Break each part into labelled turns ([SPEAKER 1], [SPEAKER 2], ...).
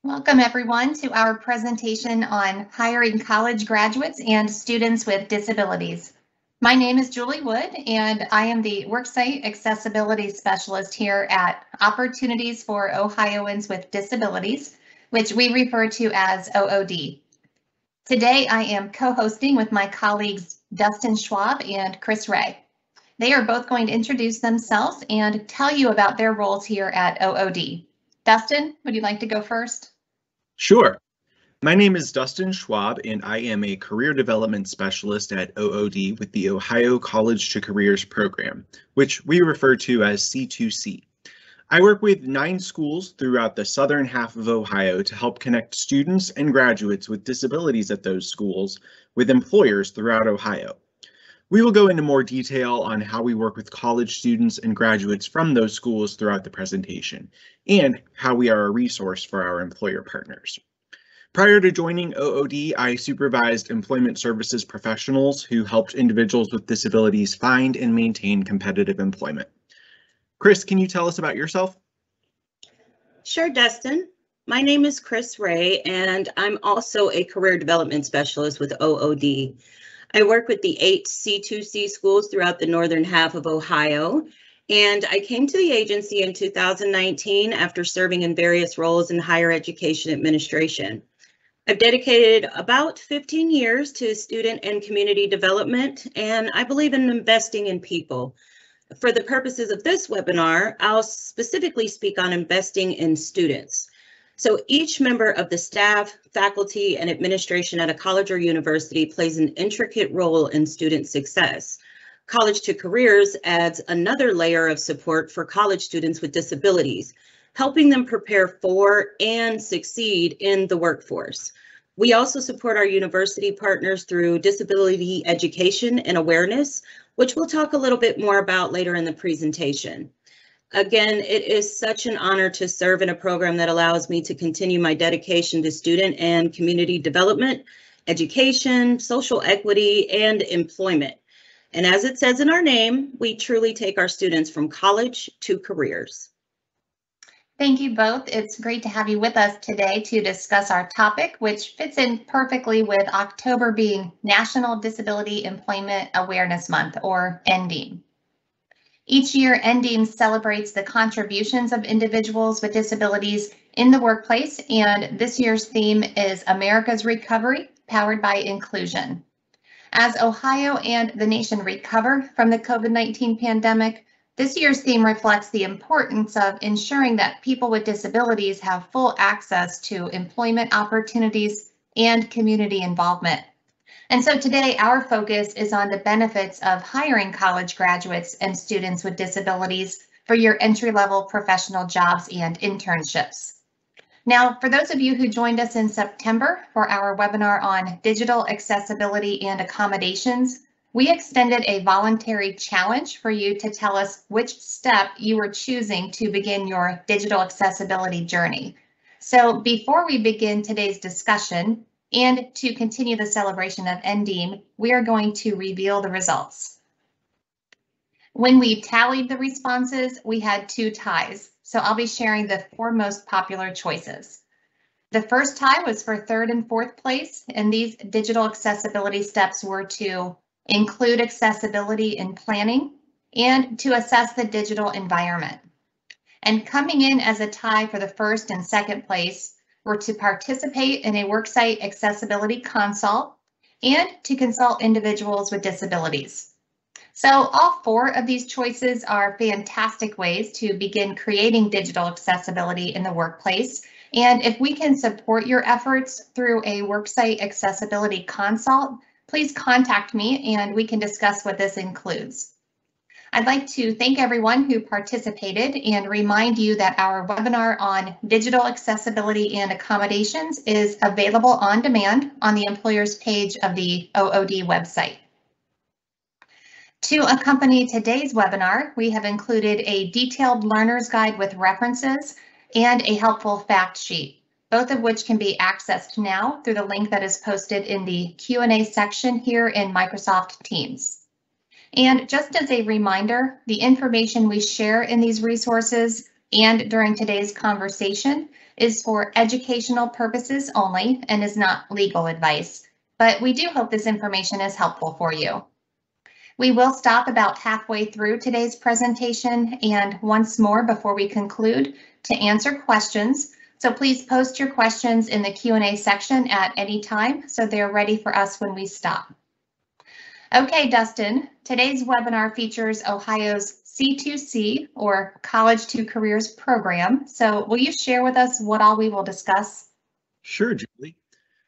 [SPEAKER 1] Welcome everyone to our presentation on hiring college graduates and students with disabilities. My name is Julie Wood and I am the Worksite Accessibility Specialist here at Opportunities for Ohioans with Disabilities, which we refer to as OOD. Today I am co-hosting with my colleagues Dustin Schwab and Chris Ray. They are both going to introduce themselves and tell you about their roles here at OOD. Dustin, would you like to go first?
[SPEAKER 2] Sure. My name is Dustin Schwab, and I am a career development specialist at OOD with the Ohio College to Careers program, which we refer to as C2C. I work with 9 schools throughout the southern half of Ohio to help connect students and graduates with disabilities at those schools with employers throughout Ohio. We will go into more detail on how we work with college students and graduates from those schools throughout the presentation, and how we are a resource for our employer partners. Prior to joining OOD, I supervised employment services professionals who helped individuals with disabilities find and maintain competitive employment. Chris, can you tell us about yourself?
[SPEAKER 3] Sure, Dustin. My name is Chris Ray, and I'm also a career development specialist with OOD. I work with the 8 C2C schools throughout the northern half of Ohio, and I came to the agency in 2019 after serving in various roles in higher education administration. I've dedicated about 15 years to student and community development, and I believe in investing in people. For the purposes of this webinar, I'll specifically speak on investing in students. So each member of the staff, faculty, and administration at a college or university plays an intricate role in student success. College to Careers adds another layer of support for college students with disabilities, helping them prepare for and succeed in the workforce. We also support our university partners through disability education and awareness, which we'll talk a little bit more about later in the presentation. Again, it is such an honor to serve in a program that allows me to continue my dedication to student and community development, education, social equity, and employment. And as it says in our name, we truly take our students from college to careers.
[SPEAKER 1] Thank you both. It's great to have you with us today to discuss our topic, which fits in perfectly with October being National Disability Employment Awareness Month, or NDEAM. Each year, NDEAM celebrates the contributions of individuals with disabilities in the workplace, and this year's theme is America's Recovery, Powered by Inclusion. As Ohio and the nation recover from the COVID-19 pandemic, this year's theme reflects the importance of ensuring that people with disabilities have full access to employment opportunities and community involvement. And so today our focus is on the benefits of hiring college graduates and students with disabilities for your entry-level professional jobs and internships. Now, for those of you who joined us in September for our webinar on digital accessibility and accommodations, we extended a voluntary challenge for you to tell us which step you were choosing to begin your digital accessibility journey. So before we begin today's discussion, and to continue the celebration of NDEAM, we are going to reveal the results. When we tallied the responses, we had 2 ties, so I'll be sharing the 4 most popular choices. The first tie was for 3rd and 4th place, and these digital accessibility steps were to include accessibility in planning and to assess the digital environment. And coming in as a tie for the 1st and 2nd place were to participate in a worksite accessibility consult and to consult individuals with disabilities. So all 4 of these choices are fantastic ways to begin creating digital accessibility in the workplace. And if we can support your efforts through a worksite accessibility consult, please contact me and we can discuss what this includes. I'd like to thank everyone who participated and remind you that our webinar on digital accessibility and accommodations is available on demand on the employers page of the OOD website. To accompany today's webinar, we have included a detailed learner's guide with references and a helpful fact sheet, both of which can be accessed now through the link that is posted in the Q&A section here in Microsoft Teams. And just as a reminder, the information we share in these resources and during today's conversation is for educational purposes only and is not legal advice, but we do hope this information is helpful for you. We will stop about halfway through today's presentation and once more before we conclude to answer questions. So please post your questions in the Q&A section at any time so they're ready for us when we stop. Okay, Dustin, today's webinar features Ohio's C2C or College to Careers program. So will you share with us what all we will discuss?
[SPEAKER 2] Sure, Julie.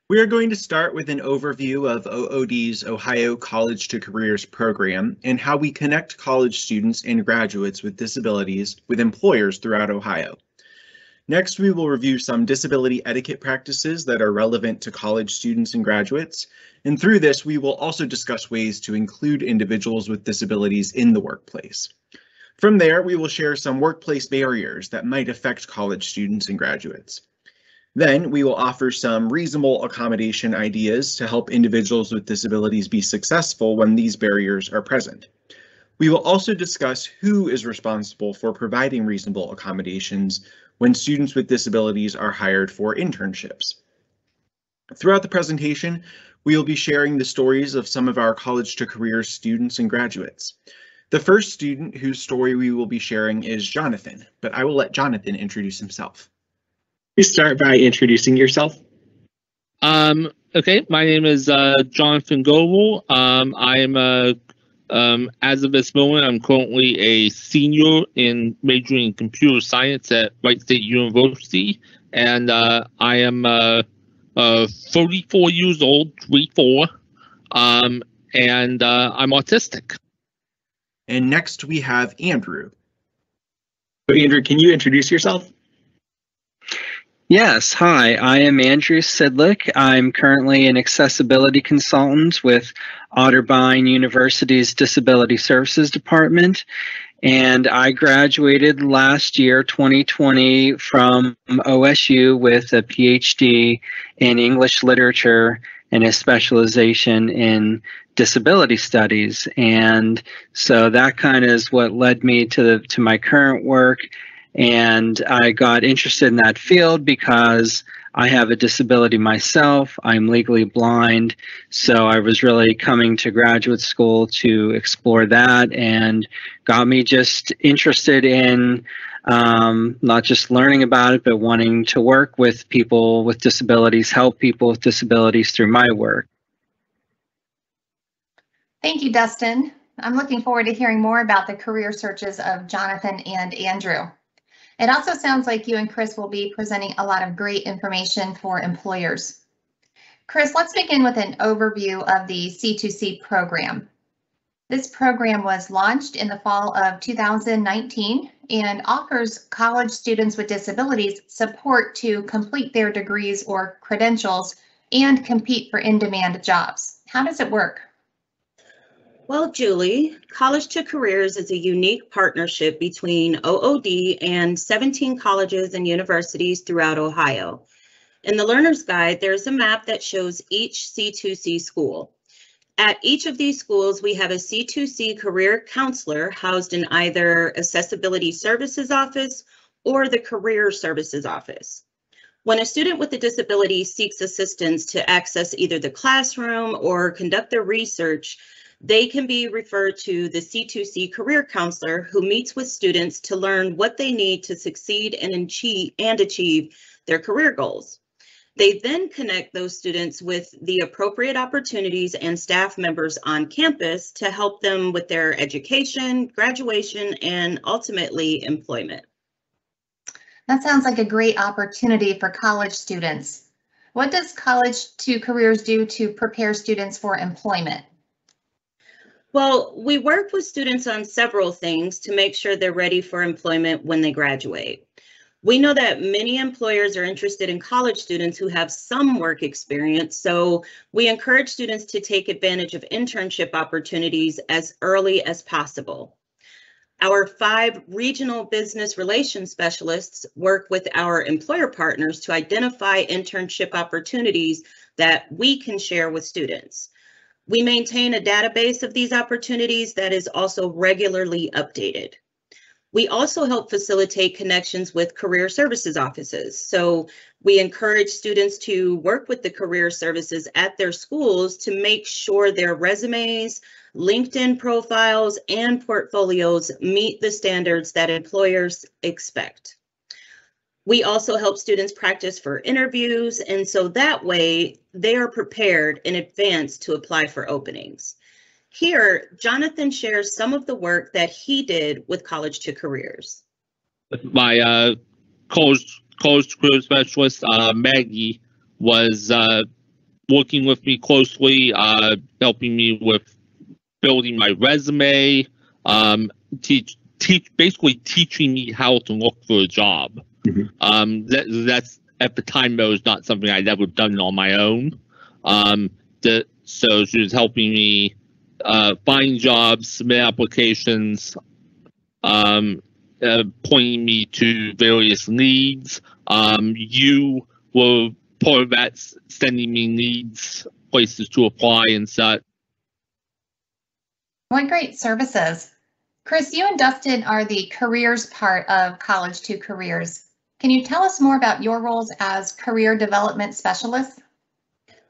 [SPEAKER 2] We are going to start with an overview of OOD's Ohio College to Careers program and how we connect college students and graduates with disabilities with employers throughout Ohio. Next, we will review some disability etiquette practices that are relevant to college students and graduates. And through this, we will also discuss ways to include individuals with disabilities in the workplace. From there, we will share some workplace barriers that might affect college students and graduates. Then we will offer some reasonable accommodation ideas to help individuals with disabilities be successful when these barriers are present. We will also discuss who is responsible for providing reasonable accommodations when students with disabilities are hired for internships. Throughout the presentation, we will be sharing the stories of some of our College to Careers students and graduates. The first student whose story we will be sharing is Jonathan, but I will let Jonathan introduce himself.
[SPEAKER 4] You start by introducing yourself.
[SPEAKER 5] Okay, my name is Jonathan Goebel. I am as of this moment, I'm currently a senior in majoring in computer science at Wright State University, and I am 34 years old, 34, and I'm autistic.
[SPEAKER 2] And next we have Andrew.
[SPEAKER 4] So Andrew, can you introduce yourself?
[SPEAKER 6] Yes, hi, I am Andrew Sidlick. I'm currently an accessibility consultant with Otterbein University's Disability Services Department, and I graduated last year, 2020, from OSU with a PhD in English literature and a specialization in disability studies. And so that kind of is what led me to my current work. And I got interested in that field because I have a disability myself. I'm legally blind. So I was really coming to graduate school to explore that and got me just interested in not just learning about it, but wanting to work with people with disabilities, help people with disabilities through my work.
[SPEAKER 1] Thank you, Dustin. I'm looking forward to hearing more about the career searches of Jonathan and Andrew. It also sounds like you and Chris will be presenting a lot of great information for employers. Chris, let's begin with an overview of the C2C program. This program was launched in the fall of 2019 and offers college students with disabilities support to complete their degrees or credentials and compete for in-demand jobs. How does it work?
[SPEAKER 3] Well, Julie, College to Careers is a unique partnership between OOD and 17 colleges and universities throughout Ohio. In the Learner's Guide, there's a map that shows each C2C school. At each of these schools, we have a C2C career counselor housed in either Accessibility Services Office or the Career Services Office. When a student with a disability seeks assistance to access either the classroom or conduct their research, they can be referred to the C2C career counselor who meets with students to learn what they need to succeed and achieve their career goals. They then connect those students with the appropriate opportunities and staff members on campus to help them with their education, graduation, and ultimately employment.
[SPEAKER 1] That sounds like a great opportunity for college students. What does College to Careers do to prepare students for employment?
[SPEAKER 3] Well, we work with students on several things to make sure they're ready for employment when they graduate. We know that many employers are interested in college students who have some work experience, so we encourage students to take advantage of internship opportunities as early as possible. Our 5 regional business relations specialists work with our employer partners to identify internship opportunities that we can share with students. We maintain a database of these opportunities that is also regularly updated. We also help facilitate connections with career services offices. So we encourage students to work with the career services at their schools to make sure their resumes, LinkedIn profiles, and portfolios meet the standards that employers expect. We also help students practice for interviews, and so that way they are prepared in advance to apply for openings. Here, Jonathan shares some of the work that he did with College to Careers.
[SPEAKER 5] My college career specialist, Maggie, was working with me closely, helping me with building my resume, basically teaching me how to look for a job. Mm-hmm. That's at the time that was not something I'd ever done on my own. So she was helping me find jobs, submit applications, pointing me to various needs. You were part of that, sending me needs, places to apply and such.
[SPEAKER 1] What great services. Chris, you and Dustin are the careers part of College to Careers. Can you tell us more about your roles as career development specialists?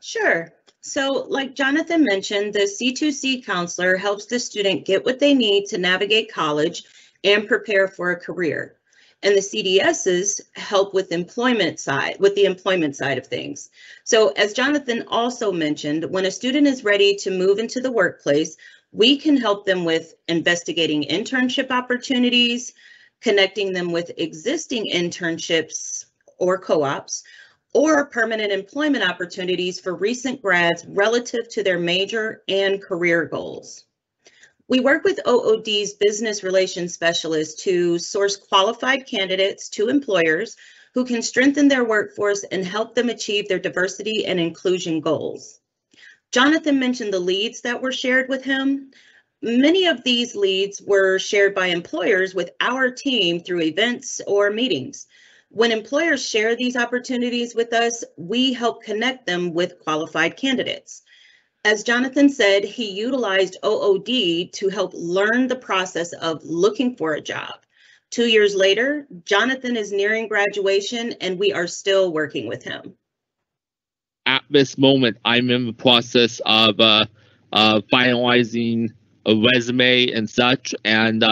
[SPEAKER 3] Sure. So like Jonathan mentioned, the C2C counselor helps the student get what they need to navigate college and prepare for a career. And the CDSs help with the employment side of things. So as Jonathan also mentioned, when a student is ready to move into the workplace, we can help them with investigating internship opportunities, connecting them with existing internships or co-ops, or permanent employment opportunities for recent grads relative to their major and career goals. We work with OOD's business relations specialists to source qualified candidates to employers who can strengthen their workforce and help them achieve their diversity and inclusion goals. Jonathan mentioned the leads that were shared with him. Many of these leads were shared by employers with our team through events or meetings. When employers share these opportunities with us, we help connect them with qualified candidates. As Jonathan said, he utilized OOD to help learn the process of looking for a job. 2 years later, Jonathan is nearing graduation and we are still working with him.
[SPEAKER 5] At this moment, I'm in the process of finalizing a resume and such, and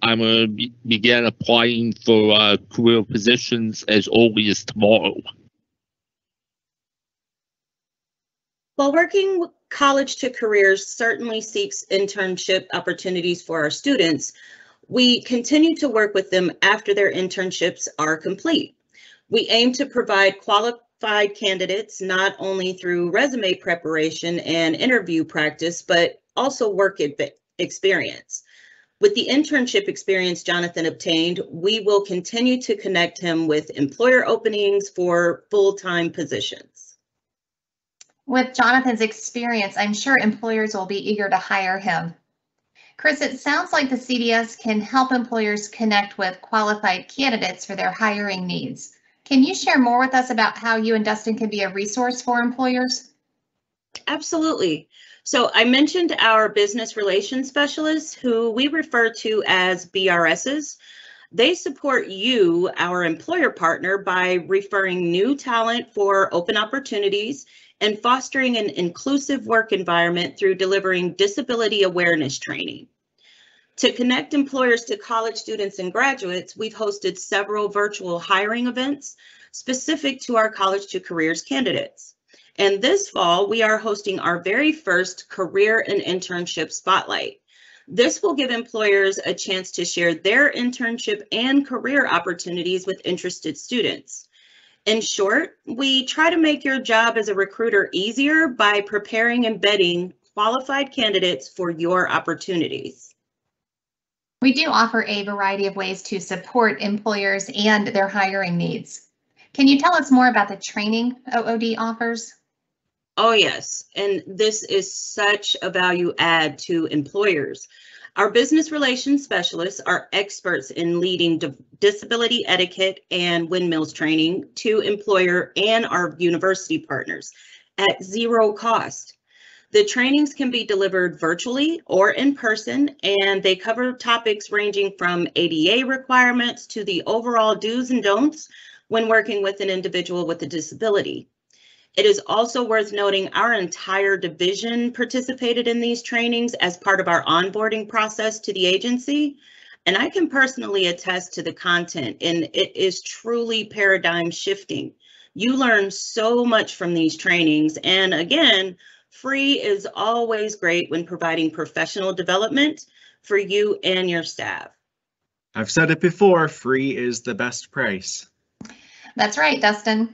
[SPEAKER 5] I'm going to begin applying for career positions as early as tomorrow.
[SPEAKER 3] While working College to Careers certainly seeks internship opportunities for our students, we continue to work with them after their internships are complete. We aim to provide qualified candidates not only through resume preparation and interview practice, but also work experience. With the internship experience Jonathan obtained, we will continue to connect him with employer openings for full-time positions.
[SPEAKER 1] With Jonathan's experience, I'm sure employers will be eager to hire him. Chris, it sounds like the CDS can help employers connect with qualified candidates for their hiring needs. Can you share more with us about how you and Dustin can be a resource for employers?
[SPEAKER 3] Absolutely. So I mentioned our business relations specialists, who we refer to as BRSs. They support you, our employer partner, by referring new talent for open opportunities and fostering an inclusive work environment through delivering disability awareness training. To connect employers to college students and graduates, we've hosted several virtual hiring events specific to our College to Careers candidates. And this fall, we are hosting our very first Career and Internship Spotlight. This will give employers a chance to share their internship and career opportunities with interested students. In short, we try to make your job as a recruiter easier by preparing and vetting qualified candidates for your opportunities.
[SPEAKER 1] We do offer a variety of ways to support employers and their hiring needs. Can you tell us more about the training OOD offers?
[SPEAKER 3] Oh, yes, and this is such a value add to employers. Our business relations specialists are experts in leading disability etiquette and windmills training to employer and our university partners at zero cost. The trainings can be delivered virtually or in person, and they cover topics ranging from ADA requirements to the overall do's and don'ts when working with an individual with a disability. It is also worth noting our entire division participated in these trainings as part of our onboarding process to the agency, and I can personally attest to the content, and it is truly paradigm shifting. You learn so much from these trainings, and again, free is always great when providing professional development for you and your staff.
[SPEAKER 2] I've said it before, free is the best price.
[SPEAKER 1] That's right, Dustin.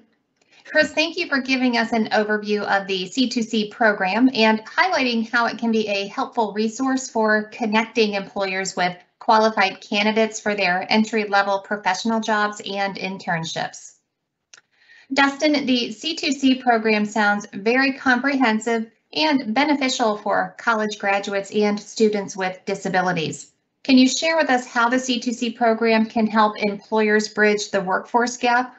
[SPEAKER 1] Chris, thank you for giving us an overview of the C2C program and highlighting how it can be a helpful resource for connecting employers with qualified candidates for their entry-level professional jobs and internships. Dustin, the C2C program sounds very comprehensive and beneficial for college graduates and students with disabilities. Can you share with us how the C2C program can help employers bridge the workforce gap?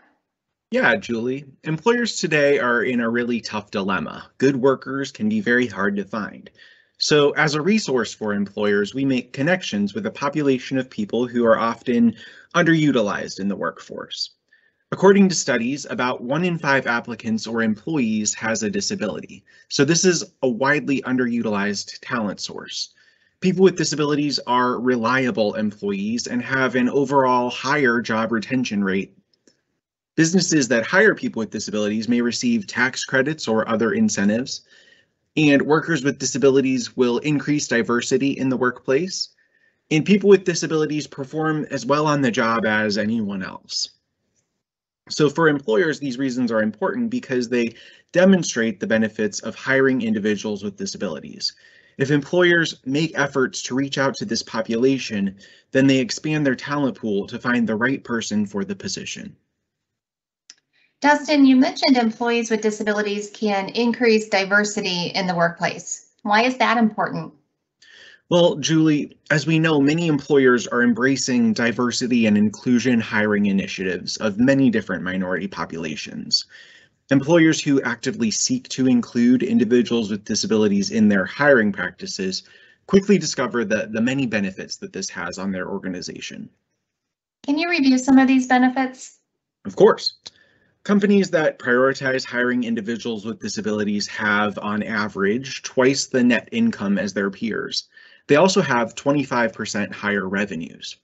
[SPEAKER 2] Yeah, Julie. Employers today are in a really tough dilemma. Good workers can be very hard to find. So as a resource for employers, we make connections with a population of people who are often underutilized in the workforce. According to studies, about 1 in 5 applicants or employees has a disability. So this is a widely underutilized talent source. People with disabilities are reliable employees and have an overall higher job retention rate. Businesses that hire people with disabilities may receive tax credits or other incentives, and workers with disabilities will increase diversity in the workplace, and people with disabilities perform as well on the job as anyone else. So for employers, these reasons are important because they demonstrate the benefits of hiring individuals with disabilities. If employers make efforts to reach out to this population, then they expand their talent pool to find the right person for the position.
[SPEAKER 1] Dustin, you mentioned employees with disabilities can increase diversity in the workplace. Why is that important?
[SPEAKER 2] Well, Julie, as we know, many employers are embracing diversity and inclusion hiring initiatives of many different minority populations. Employers who actively seek to include individuals with disabilities in their hiring practices quickly discover the many benefits that this has on their organization.
[SPEAKER 1] Can you review some of these benefits?
[SPEAKER 2] Of course. Companies that prioritize hiring individuals with disabilities have, on average, twice the net income as their peers. They also have 25% higher revenues.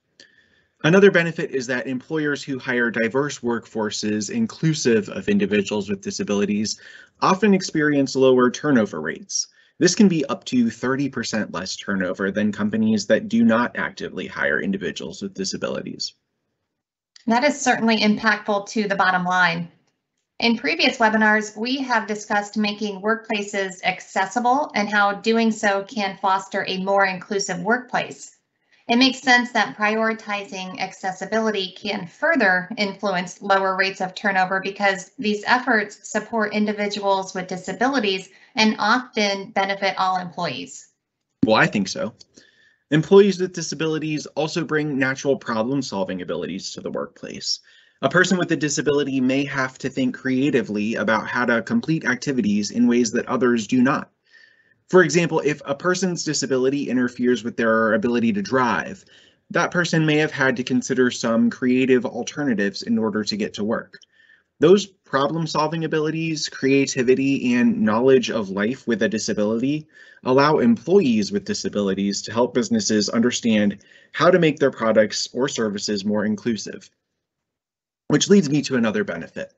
[SPEAKER 2] Another benefit is that employers who hire diverse workforces inclusive of individuals with disabilities often experience lower turnover rates. This can be up to 30% less turnover than companies that do not actively hire individuals with disabilities.
[SPEAKER 1] That is certainly impactful to the bottom line. In previous webinars, we have discussed making workplaces accessible and how doing so can foster a more inclusive workplace. It makes sense that prioritizing accessibility can further influence lower rates of turnover because these efforts support individuals with disabilities and often benefit all employees.
[SPEAKER 2] Well, I think so. Employees with disabilities also bring natural problem-solving abilities to the workplace. A person with a disability may have to think creatively about how to complete activities in ways that others do not. For example, if a person's disability interferes with their ability to drive, that person may have had to consider some creative alternatives in order to get to work. Those problem-solving abilities, creativity, and knowledge of life with a disability allow employees with disabilities to help businesses understand how to make their products or services more inclusive. Which leads me to another benefit.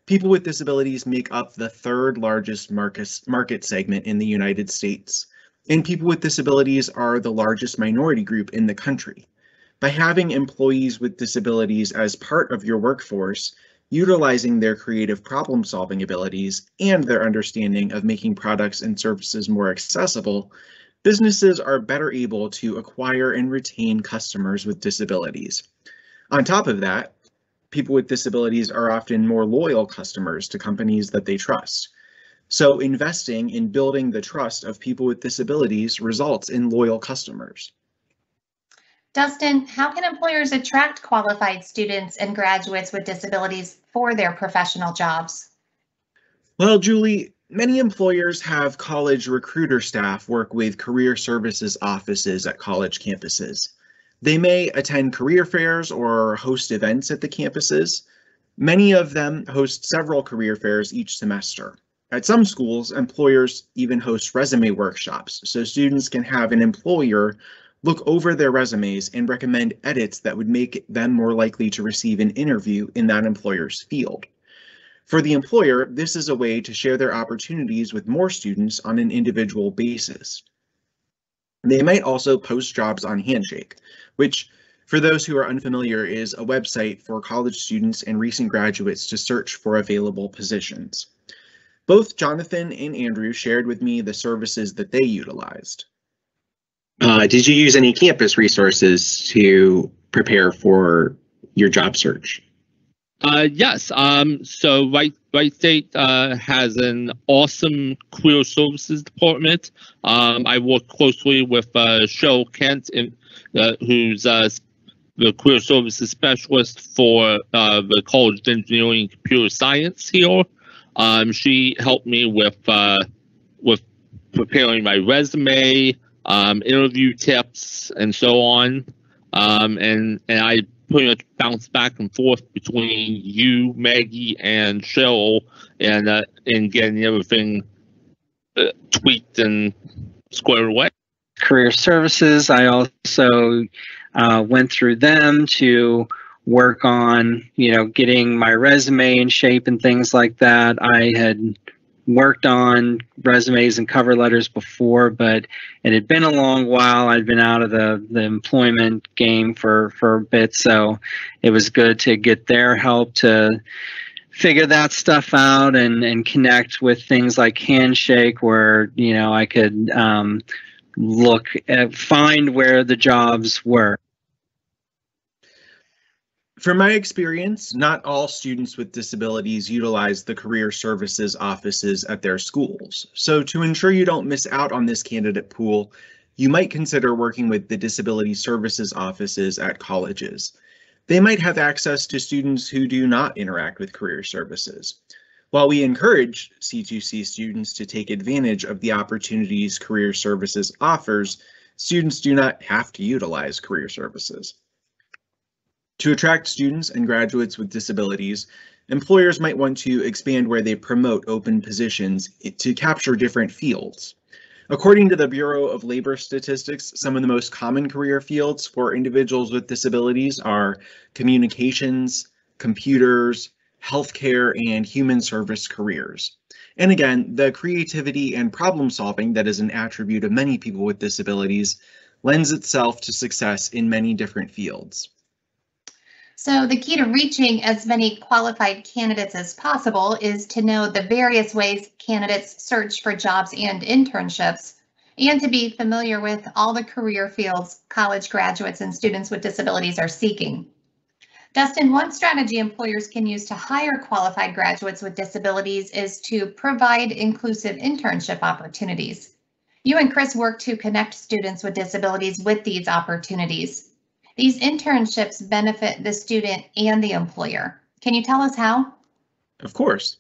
[SPEAKER 2] People with disabilities make up the third largest market segment in the United States, and people with disabilities are the largest minority group in the country. By having employees with disabilities as part of your workforce, utilizing their creative problem-solving abilities and their understanding of making products and services more accessible, businesses are better able to acquire and retain customers with disabilities. On top of that, people with disabilities are often more loyal customers to companies that they trust. So investing in building the trust of people with disabilities results in loyal customers.
[SPEAKER 1] Dustin, how can employers attract qualified students and graduates with disabilities for their professional jobs?
[SPEAKER 2] Well, Julie, many employers have college recruiter staff work with career services offices at college campuses. They may attend career fairs or host events at the campuses. Many of them host several career fairs each semester. At some schools, employers even host resume workshops, so students can have an employer look over their resumes and recommend edits that would make them more likely to receive an interview in that employer's field. For the employer, this is a way to share their opportunities with more students on an individual basis. They might also post jobs on Handshake, which, for those who are unfamiliar, is a website for college students and recent graduates to search for available positions. Both Jonathan and Andrew shared with me the services that they utilized.
[SPEAKER 4] Did you use any campus resources to prepare for your job search?
[SPEAKER 5] Yes. So Wright State has an awesome career services department. I work closely with Cheryl Kent, who's the career services specialist for the College of Engineering and Computer Science here. She helped me with preparing my resume, interview tips, and so on. And I pretty much bounce back and forth between you, Maggie, and Cheryl, and getting everything tweaked and squared away.
[SPEAKER 6] Career services, I also went through them to work on, getting my resume in shape and things like that. I had worked on resumes and cover letters before, but it had been a long while. I'd been out of the employment game for a bit, so it was good to get their help to figure that stuff out and connect with things like Handshake, where I could find where the jobs were.
[SPEAKER 2] From my experience, not all students with disabilities utilize the career services offices at their schools. So to ensure you don't miss out on this candidate pool, you might consider working with the disability services offices at colleges. They might have access to students who do not interact with career services. While we encourage C2C students to take advantage of the opportunities career services offers, students do not have to utilize career services. To attract students and graduates with disabilities, employers might want to expand where they promote open positions to capture different fields. According to the Bureau of Labor Statistics, some of the most common career fields for individuals with disabilities are communications, computers, healthcare, and human service careers. And again, the creativity and problem solving that is an attribute of many people with disabilities lends itself to success in many different fields.
[SPEAKER 1] So the key to reaching as many qualified candidates as possible is to know the various ways candidates search for jobs and internships, and to be familiar with all the career fields college graduates and students with disabilities are seeking. Dustin, one strategy employers can use to hire qualified graduates with disabilities is to provide inclusive internship opportunities. You and Chris work to connect students with disabilities with these opportunities. These internships benefit the student and the employer. Can you tell us how?
[SPEAKER 2] Of course.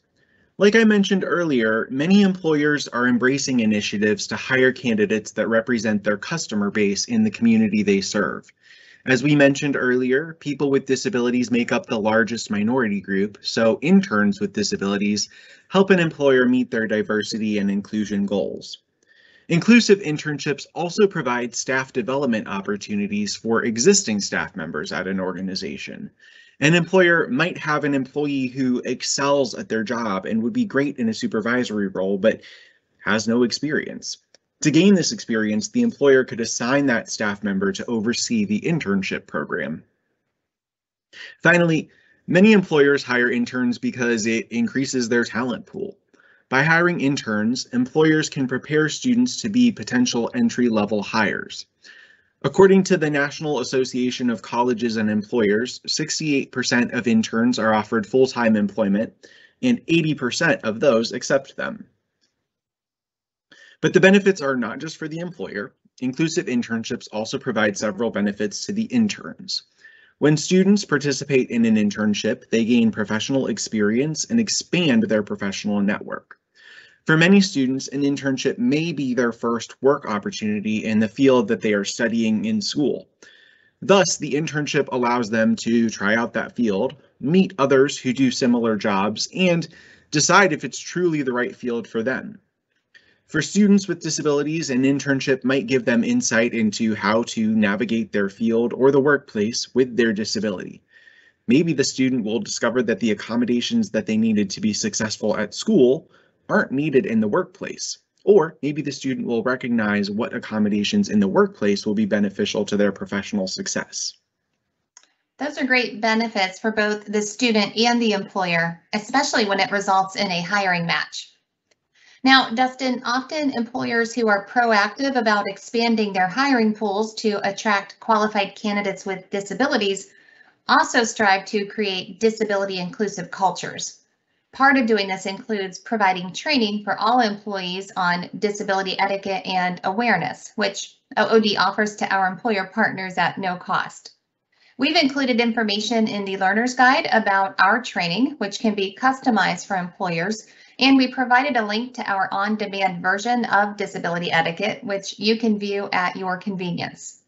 [SPEAKER 2] Like I mentioned earlier, many employers are embracing initiatives to hire candidates that represent their customer base in the community they serve. As we mentioned earlier, people with disabilities make up the largest minority group, so interns with disabilities help an employer meet their diversity and inclusion goals. Inclusive internships also provide staff development opportunities for existing staff members at an organization. An employer might have an employee who excels at their job and would be great in a supervisory role, but has no experience. To gain this experience, the employer could assign that staff member to oversee the internship program. Finally, many employers hire interns because it increases their talent pool. By hiring interns, employers can prepare students to be potential entry-level hires. According to the National Association of Colleges and Employers, 68% of interns are offered full-time employment, and 80% of those accept them. But the benefits are not just for the employer. Inclusive internships also provide several benefits to the interns. When students participate in an internship, they gain professional experience and expand their professional network. For many students, an internship may be their first work opportunity in the field that they are studying in school. Thus, the internship allows them to try out that field, meet others who do similar jobs, and decide if it's truly the right field for them. For students with disabilities, an internship might give them insight into how to navigate their field or the workplace with their disability. Maybe the student will discover that the accommodations that they needed to be successful at school aren't needed in the workplace. Or maybe the student will recognize what accommodations in the workplace will be beneficial to their professional success.
[SPEAKER 1] Those are great benefits for both the student and the employer, especially when it results in a hiring match. Now, Dustin, often employers who are proactive about expanding their hiring pools to attract qualified candidates with disabilities also strive to create disability inclusive cultures. Part of doing this includes providing training for all employees on disability etiquette and awareness, which OOD offers to our employer partners at no cost. We've included information in the Learner's Guide about our training, which can be customized for employers, and we provided a link to our on-demand version of disability etiquette, which you can view at your convenience.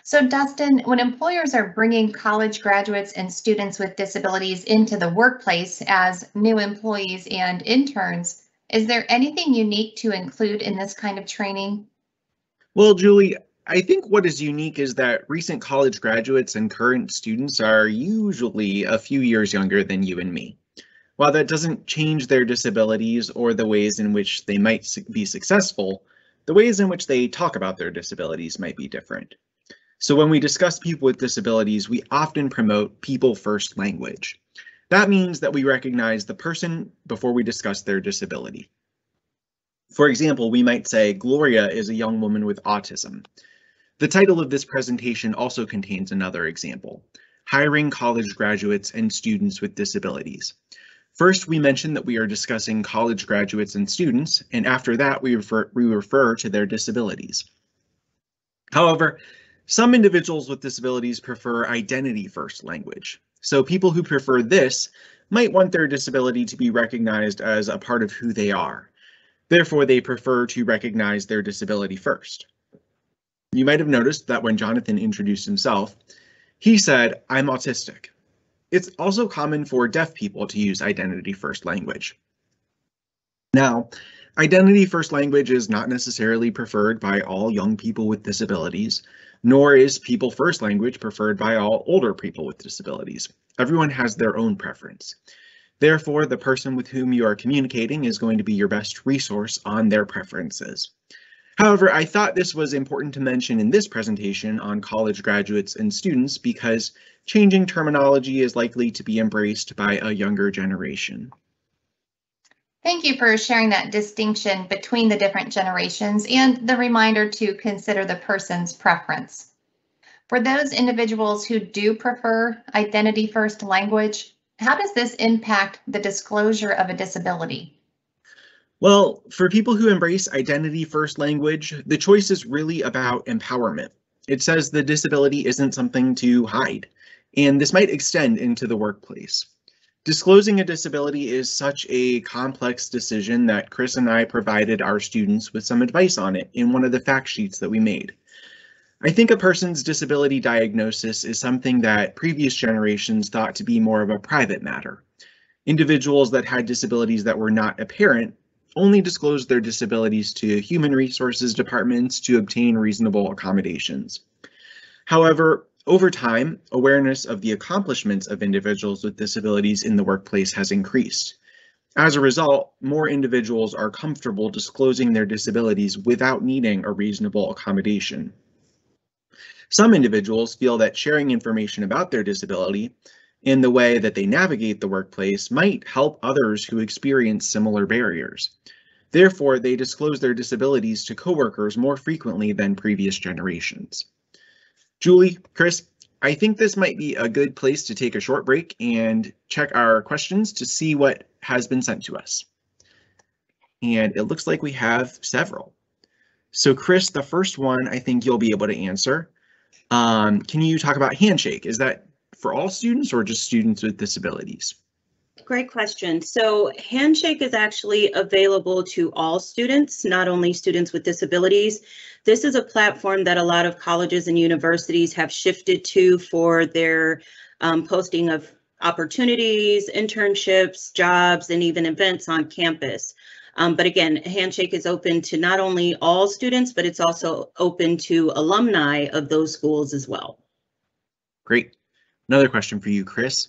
[SPEAKER 1] So Dustin, when employers are bringing college graduates and students with disabilities into the workplace as new employees and interns, is there anything unique to include in this kind of training?
[SPEAKER 2] Well, Julie, I think what is unique is that recent college graduates and current students are usually a few years younger than you and me. While that doesn't change their disabilities or the ways in which they might be successful, the ways in which they talk about their disabilities might be different. So when we discuss people with disabilities, we often promote people-first language. That means that we recognize the person before we discuss their disability. For example, we might say, Gloria is a young woman with autism. The title of this presentation also contains another example, hiring college graduates and students with disabilities. First, we mention that we are discussing college graduates and students, and after that, we refer to their disabilities. However, some individuals with disabilities prefer identity-first language. So people who prefer this might want their disability to be recognized as a part of who they are. Therefore, they prefer to recognize their disability first. You might have noticed that when Jonathan introduced himself, he said, "I'm autistic." It's also common for deaf people to use identity-first language. Now, identity-first language is not necessarily preferred by all young people with disabilities, nor is people-first language preferred by all older people with disabilities. Everyone has their own preference. Therefore, the person with whom you are communicating is going to be your best resource on their preferences. However, I thought this was important to mention in this presentation on college graduates and students because changing terminology is likely to be embraced by a younger generation.
[SPEAKER 1] Thank you for sharing that distinction between the different generations and the reminder to consider the person's preference. For those individuals who do prefer identity-first language, how does this impact the disclosure of a disability?
[SPEAKER 2] Well, for people who embrace identity-first language, the choice is really about empowerment. It says the disability isn't something to hide, and this might extend into the workplace. Disclosing a disability is such a complex decision that Chris and I provided our students with some advice on it in one of the fact sheets that we made. I think a person's disability diagnosis is something that previous generations thought to be more of a private matter. Individuals that had disabilities that were not apparent only disclosed their disabilities to human resources departments to obtain reasonable accommodations. However, over time, awareness of the accomplishments of individuals with disabilities in the workplace has increased. As a result, more individuals are comfortable disclosing their disabilities without needing a reasonable accommodation. Some individuals feel that sharing information about their disability in the way that they navigate the workplace might help others who experience similar barriers. Therefore, they disclose their disabilities to coworkers more frequently than previous generations. Julie, Chris, I think this might be a good place to take a short break and check our questions to see what has been sent to us. And it looks like we have several. So Chris, the first one I think you'll be able to answer. Can you talk about Handshake? Is that for all students or just students with disabilities?
[SPEAKER 3] Great question. So Handshake is actually available to all students, not only students with disabilities. This is a platform that a lot of colleges and universities have shifted to for their posting of opportunities, internships, jobs, and even events on campus. But again, Handshake is open to not only all students, but it's also open to alumni of those schools as well.
[SPEAKER 2] Great. Another question for you, Chris.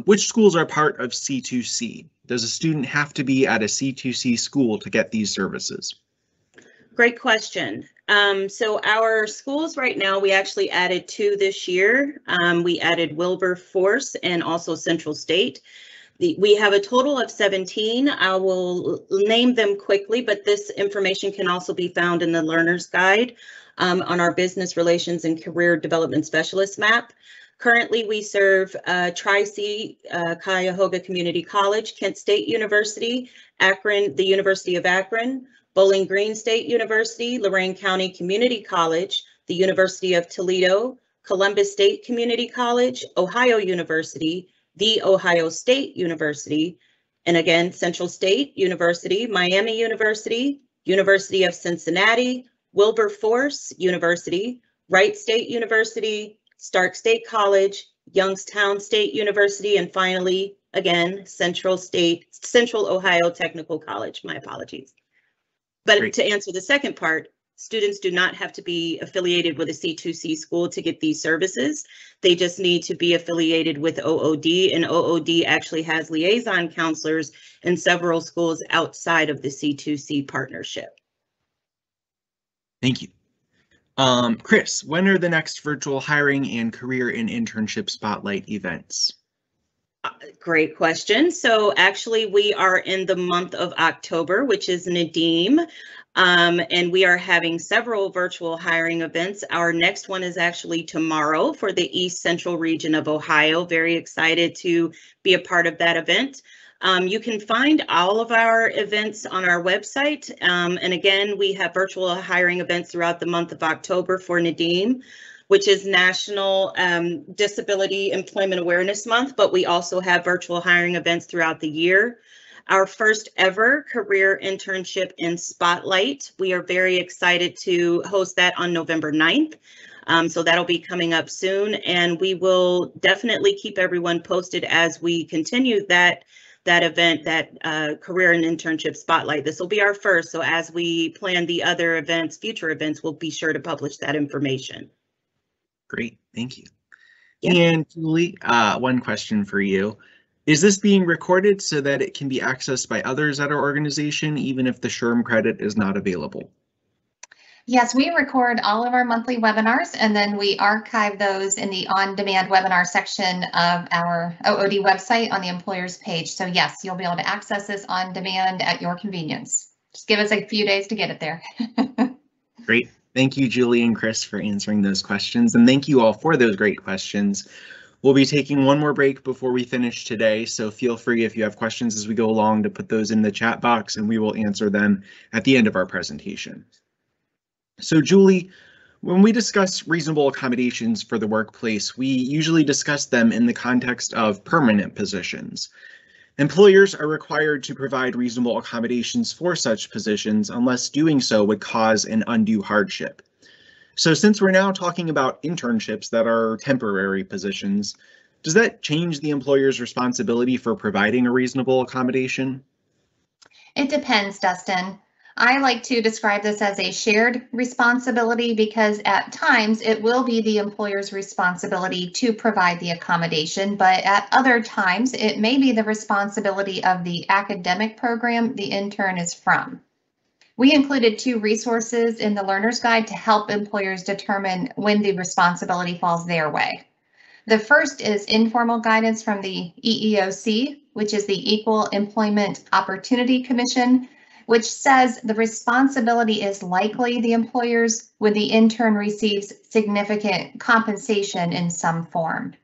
[SPEAKER 2] Which schools are part of C2C? Does a student have to be at a C2C school to get these services?
[SPEAKER 3] Great question. So our schools right now, we actually added 2 this year. We added Wilberforce and also Central State. We have a total of 17. I will name them quickly, but this information can also be found in the Learner's Guide on our Business Relations and Career Development Specialist map. Currently, we serve Tri-C, Cuyahoga Community College, Kent State University, Akron, the University of Akron, Bowling Green State University, Lorain County Community College, the University of Toledo, Columbus State Community College, Ohio University, The Ohio State University, and again, Central State University, Miami University, University of Cincinnati, Wilberforce University, Wright State University, Stark State College, Youngstown State University, and finally, again, Central Ohio Technical College. My apologies. But
[SPEAKER 2] Great.
[SPEAKER 3] To answer the second part, students do not have to be affiliated with a C2C school to get these services. They just need to be affiliated with OOD, and OOD actually has liaison counselors in several schools outside of the C2C partnership.
[SPEAKER 2] Thank you. Chris, when are the next virtual hiring and career and internship spotlight events?
[SPEAKER 3] Great question. So actually we are in the month of October, which is Nadim, and we are having several virtual hiring events. Our next one is actually tomorrow for the East Central region of Ohio. Very excited to be a part of that event. You can find all of our events on our website. And again, we have virtual hiring events throughout the month of October for Nadim, which is National Disability Employment Awareness Month, but we also have virtual hiring events throughout the year. Our first ever career internship in Spotlight. We are very excited to host that on November 9th. So that'll be coming up soon, and we will definitely keep everyone posted as we continue that event, that career and internship spotlight. This will be our first, so as we plan the other events, future events, we'll be sure to publish that information.
[SPEAKER 2] Great, thank you.
[SPEAKER 3] Yeah.
[SPEAKER 2] And Julie, one question for you. Is this being recorded so that it can be accessed by others at our organization, even if the SHRM credit is not available?
[SPEAKER 1] Yes, we record all of our monthly webinars, and then we archive those in the on-demand webinar section of our OOD website on the employers page. So yes, you'll be able to access this on demand at your convenience. Just give us a few days to get it there.
[SPEAKER 2] Great. Thank you, Julie and Chris, for answering those questions, and thank you all for those great questions. We'll be taking one more break before we finish today, so feel free if you have questions as we go along to put those in the chat box, and we will answer them at the end of our presentation. So Julie, when we discuss reasonable accommodations for the workplace, we usually discuss them in the context of permanent positions. Employers are required to provide reasonable accommodations for such positions unless doing so would cause an undue hardship. So since we're now talking about internships that are temporary positions, does that change the employer's responsibility for providing a reasonable accommodation?
[SPEAKER 1] It depends, Dustin. I like to describe this as a shared responsibility because at times it will be the employer's responsibility to provide the accommodation, but at other times it may be the responsibility of the academic program the intern is from. We included 2 resources in the Learner's Guide to help employers determine when the responsibility falls their way. The first is informal guidance from the EEOC, which is the Equal Employment Opportunity Commission, which says the responsibility is likely the employer's when the intern receives significant compensation in some form.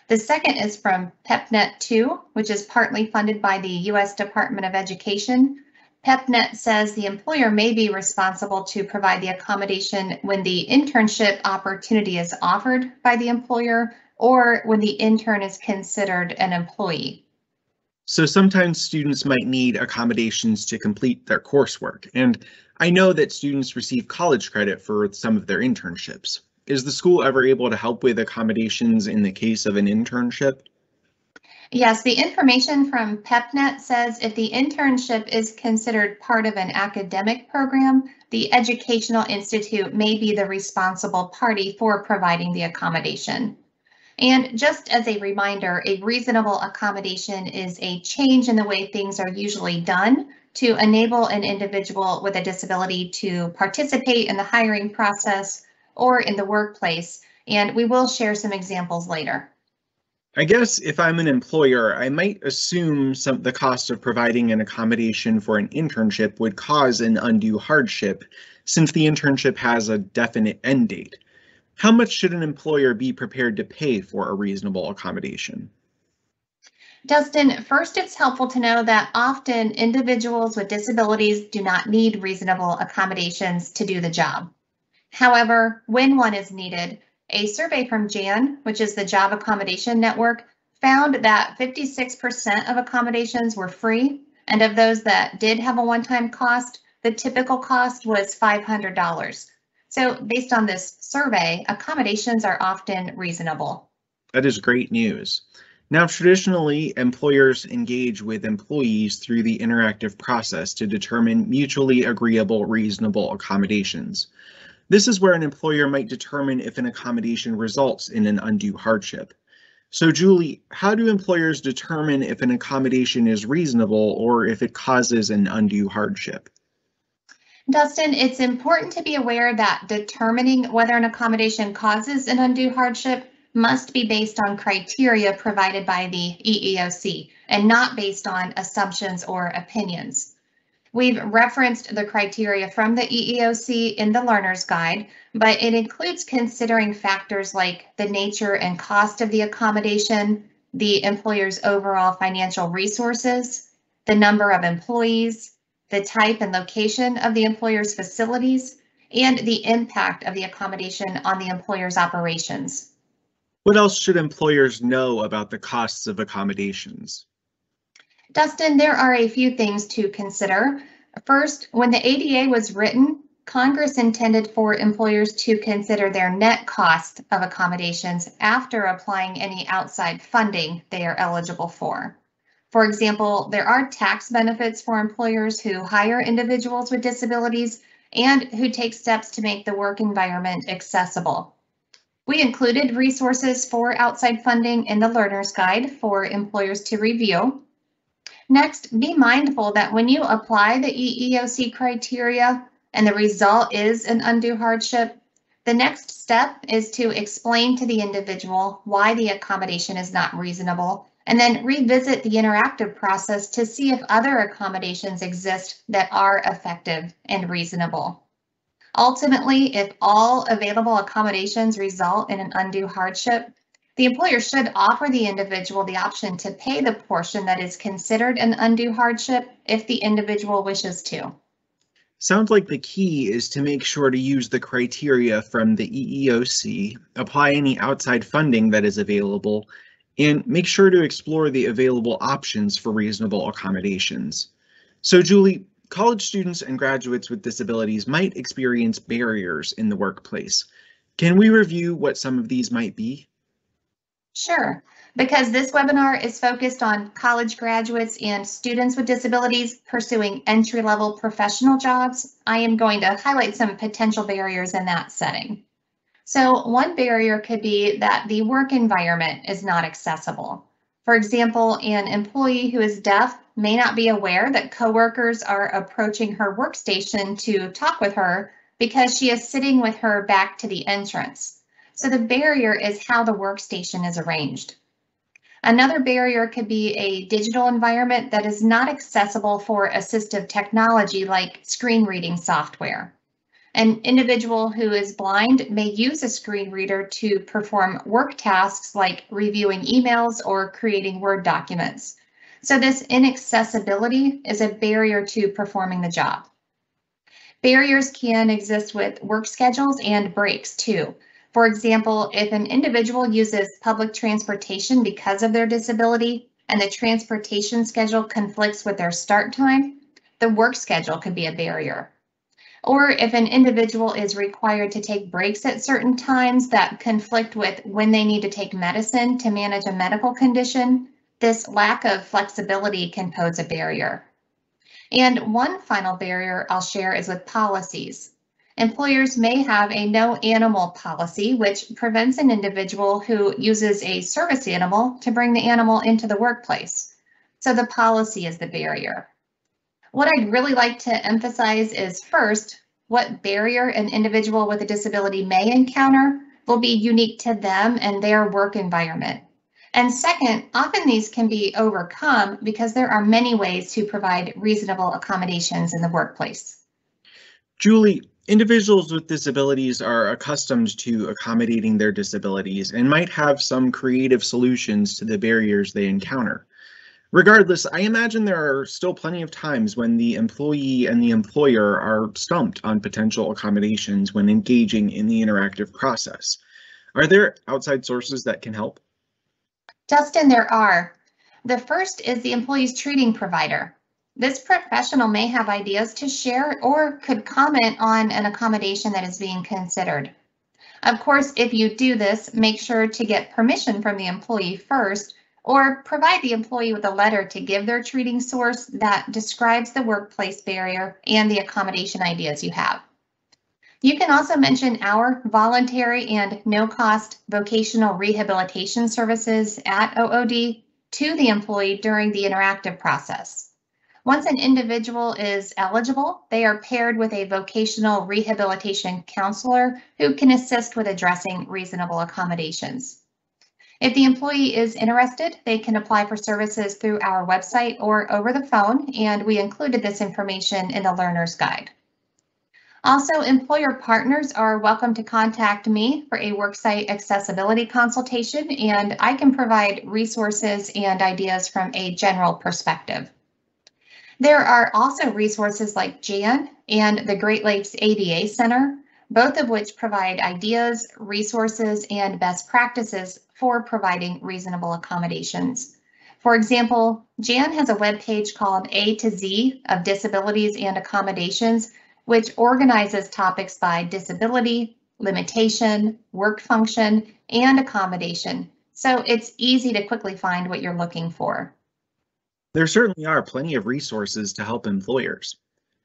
[SPEAKER 1] The second is from PEPNet 2, which is partly funded by the U.S. Department of Education. PEPNet says the employer may be responsible to provide the accommodation when the internship opportunity is offered by the employer or when the intern is considered an employee.
[SPEAKER 2] So sometimes students might need accommodations to complete their coursework, and I know that students receive college credit for some of their internships. Is the school ever able to help with accommodations in the case of an internship?
[SPEAKER 1] Yes, the information from PEPNet says if the internship is considered part of an academic program, the educational institute may be the responsible party for providing the accommodation. And just as a reminder, a reasonable accommodation is a change in the way things are usually done to enable an individual with a disability to participate in the hiring process or in the workplace. And we will share some examples later.
[SPEAKER 2] I guess if I'm an employer, I might assume the cost of providing an accommodation for an internship would cause an undue hardship, since the internship has a definite end date. How much should an employer be prepared to pay for a reasonable accommodation?
[SPEAKER 1] Dustin, first, it's helpful to know that often individuals with disabilities do not need reasonable accommodations to do the job. However, when one is needed, a survey from JAN, which is the Job Accommodation Network, found that 56% of accommodations were free, and of those that did have a one-time cost, the typical cost was $500. So based on this survey, accommodations are often reasonable.
[SPEAKER 2] That is great news. Now, traditionally, employers engage with employees through the interactive process to determine mutually agreeable, reasonable accommodations. This is where an employer might determine if an accommodation results in an undue hardship. So, Julie, how do employers determine if an accommodation is reasonable or if it causes an undue hardship?
[SPEAKER 1] Dustin, it's important to be aware that determining whether an accommodation causes an undue hardship must be based on criteria provided by the EEOC and not based on assumptions or opinions. We've referenced the criteria from the EEOC in the Learner's Guide, but it includes considering factors like the nature and cost of the accommodation, the employer's overall financial resources, the number of employees, the type and location of the employer's facilities, and the impact of the accommodation on the employer's operations.
[SPEAKER 2] What else should employers know about the costs of accommodations?
[SPEAKER 1] Dustin, there are a few things to consider. First, when the ADA was written, Congress intended for employers to consider their net cost of accommodations after applying any outside funding they are eligible for. For example, there are tax benefits for employers who hire individuals with disabilities and who take steps to make the work environment accessible. We included resources for outside funding in the Learner's Guide for employers to review. Next, be mindful that when you apply the EEOC criteria and the result is an undue hardship, the next step is to explain to the individual why the accommodation is not reasonable, and then revisit the interactive process to see if other accommodations exist that are effective and reasonable. Ultimately, if all available accommodations result in an undue hardship, the employer should offer the individual the option to pay the portion that is considered an undue hardship if the individual wishes to.
[SPEAKER 2] Sounds like the key is to make sure to use the criteria from the EEOC, apply any outside funding that is available, and make sure to explore the available options for reasonable accommodations. So, Julie, college students and graduates with disabilities might experience barriers in the workplace. Can we review what some of these might be?
[SPEAKER 1] Sure. Because this webinar is focused on college graduates and students with disabilities pursuing entry-level professional jobs, I am going to highlight some potential barriers in that setting. So one barrier could be that the work environment is not accessible. For example, an employee who is deaf may not be aware that coworkers are approaching her workstation to talk with her because she is sitting with her back to the entrance. So the barrier is how the workstation is arranged. Another barrier could be a digital environment that is not accessible for assistive technology like screen reading software. An individual who is blind may use a screen reader to perform work tasks like reviewing emails or creating Word documents. So this inaccessibility is a barrier to performing the job. Barriers can exist with work schedules and breaks too. For example, if an individual uses public transportation because of their disability, and the transportation schedule conflicts with their start time, the work schedule could be a barrier. Or if an individual is required to take breaks at certain times that conflict with when they need to take medicine to manage a medical condition, this lack of flexibility can pose a barrier. And one final barrier I'll share is with policies. Employers may have a no animal policy, which prevents an individual who uses a service animal to bring the animal into the workplace. So the policy is the barrier. What I'd really like to emphasize is first, what barrier an individual with a disability may encounter will be unique to them and their work environment. And second, often these can be overcome because there are many ways to provide reasonable accommodations in the workplace.
[SPEAKER 2] Julie, individuals with disabilities are accustomed to accommodating their disabilities and might have some creative solutions to the barriers they encounter. Regardless, I imagine there are still plenty of times when the employee and the employer are stumped on potential accommodations when engaging in the interactive process. Are there outside sources that can help?
[SPEAKER 1] Justin, there are. The first is the employee's treating provider. This professional may have ideas to share or could comment on an accommodation that is being considered. Of course, if you do this, make sure to get permission from the employee first, or provide the employee with a letter to give their treating source that describes the workplace barrier and the accommodation ideas you have. You can also mention our voluntary and no-cost vocational rehabilitation services at OOD to the employee during the interactive process. Once an individual is eligible, they are paired with a vocational rehabilitation counselor who can assist with addressing reasonable accommodations. If the employee is interested, they can apply for services through our website or over the phone, and we included this information in the learner's guide. Also, employer partners are welcome to contact me for a worksite accessibility consultation, and I can provide resources and ideas from a general perspective. There are also resources like JAN and the Great Lakes ADA Center, both of which provide ideas, resources, and best practices for providing reasonable accommodations. For example, JAN has a webpage called A to Z of Disabilities and Accommodations, which organizes topics by disability, limitation, work function, and accommodation. So it's easy to quickly find what you're looking for.
[SPEAKER 2] There certainly are plenty of resources to help employers.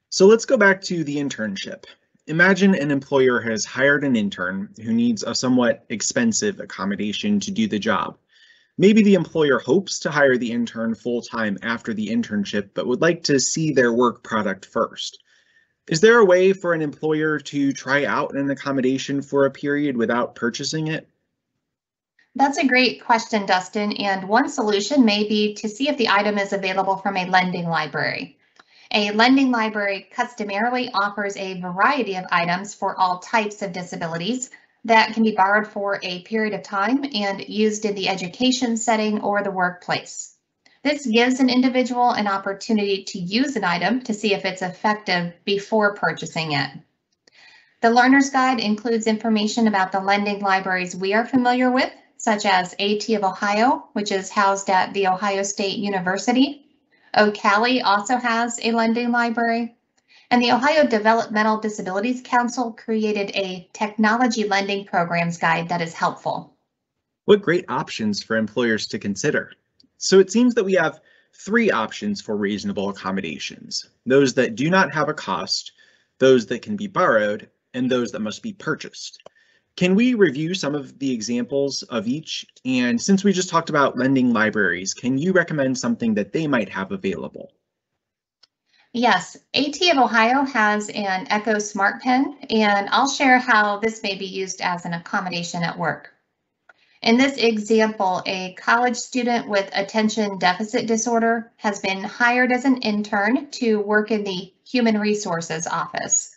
[SPEAKER 2] So let's go back to the internship. Imagine an employer has hired an intern who needs a somewhat expensive accommodation to do the job. Maybe the employer hopes to hire the intern full-time after the internship, but would like to see their work product first. Is there a way for an employer to try out an accommodation for a period without purchasing it?
[SPEAKER 1] That's a great question, Dustin, and one solution may be to see if the item is available from a lending library. A lending library customarily offers a variety of items for all types of disabilities that can be borrowed for a period of time and used in the education setting or the workplace. This gives an individual an opportunity to use an item to see if it's effective before purchasing it. The Learner's Guide includes information about the lending libraries we are familiar with, such as AT of Ohio, which is housed at The Ohio State University. Ocali also has a lending library, and the Ohio Developmental Disabilities Council created a technology lending programs guide that is helpful.
[SPEAKER 2] What great options for employers to consider. So it seems that we have three options for reasonable accommodations: those that do not have a cost, those that can be borrowed, and those that must be purchased. Can we review some of the examples of each? And since we just talked about lending libraries, can you recommend something that they might have available?
[SPEAKER 1] Yes, AT of Ohio has an Echo Smart Pen, and I'll share how this may be used as an accommodation at work. In this example, a college student with attention deficit disorder has been hired as an intern to work in the Human Resources office.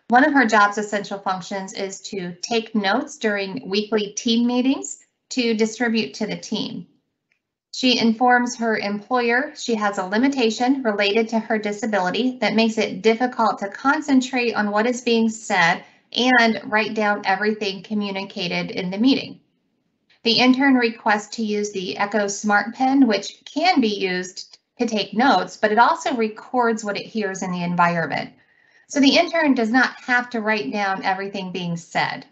[SPEAKER 1] One of her job's essential functions is to take notes during weekly team meetings to distribute to the team. She informs her employer she has a limitation related to her disability that makes it difficult to concentrate on what is being said and write down everything communicated in the meeting. The intern requests to use the Echo Smart Pen, which can be used to take notes, but it also records what it hears in the environment. So the intern does not have to write down everything being said.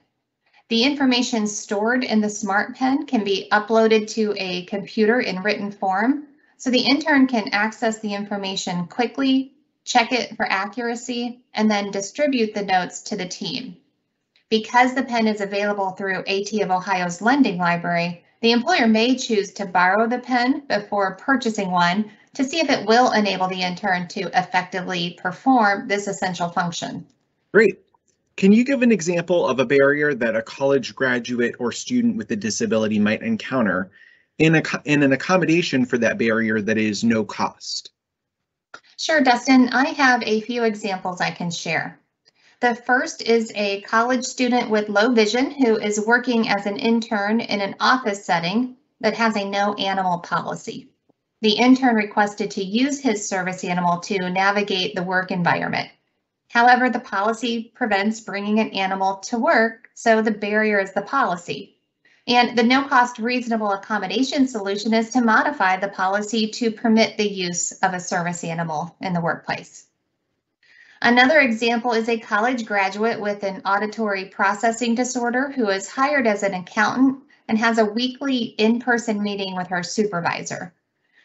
[SPEAKER 1] The information stored in the Smart Pen can be uploaded to a computer in written form, so the intern can access the information quickly, check it for accuracy, and then distribute the notes to the team. Because the pen is available through AT of Ohio's lending library, the employer may choose to borrow the pen before purchasing one to see if it will enable the intern to effectively perform this essential function.
[SPEAKER 2] Great. Can you give an example of a barrier that a college graduate or student with a disability might encounter in an accommodation for that barrier that is no cost?
[SPEAKER 1] Sure, Dustin, I have a few examples I can share. The first is a college student with low vision who is working as an intern in an office setting that has a no animal policy. The intern requested to use his service animal to navigate the work environment. However, the policy prevents bringing an animal to work, so the barrier is the policy. And the no-cost reasonable accommodation solution is to modify the policy to permit the use of a service animal in the workplace. Another example is a college graduate with an auditory processing disorder who is hired as an accountant and has a weekly in-person meeting with her supervisor.